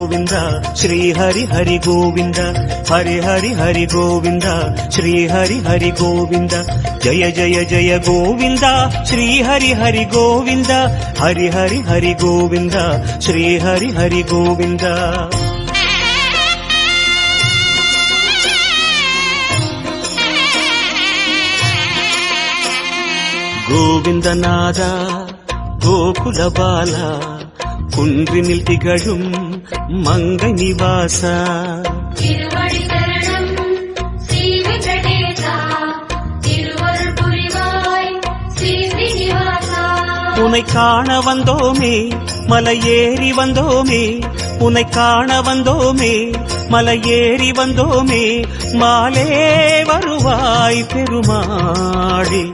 गोविंदा श्री हरि हरि गोविंदा हरि हरि हरि गोविंदा श्री हरि हरि गोविंदा जय जय जय गोविंदा श्री हरि हरि गोविंदा हरि हरि हरि गोविंदा श्री हरि हरि गोविंदा गोविंदनादा गोकुल बाला कुंद्रिनिल तिगழும் मंगै निवासा திருவடி சரணம் ஸ்ரீ வெங்கடேசா திருவருள் புரிவாய் ஸ்ரீ ஸ்ரீனிவாசா உன்னை காண வந்தோமே மலையேறி வந்தோமே உன்னை காண வந்தோமே மலையேறி வந்தோமே மாலே வருவாய் பெருமாளே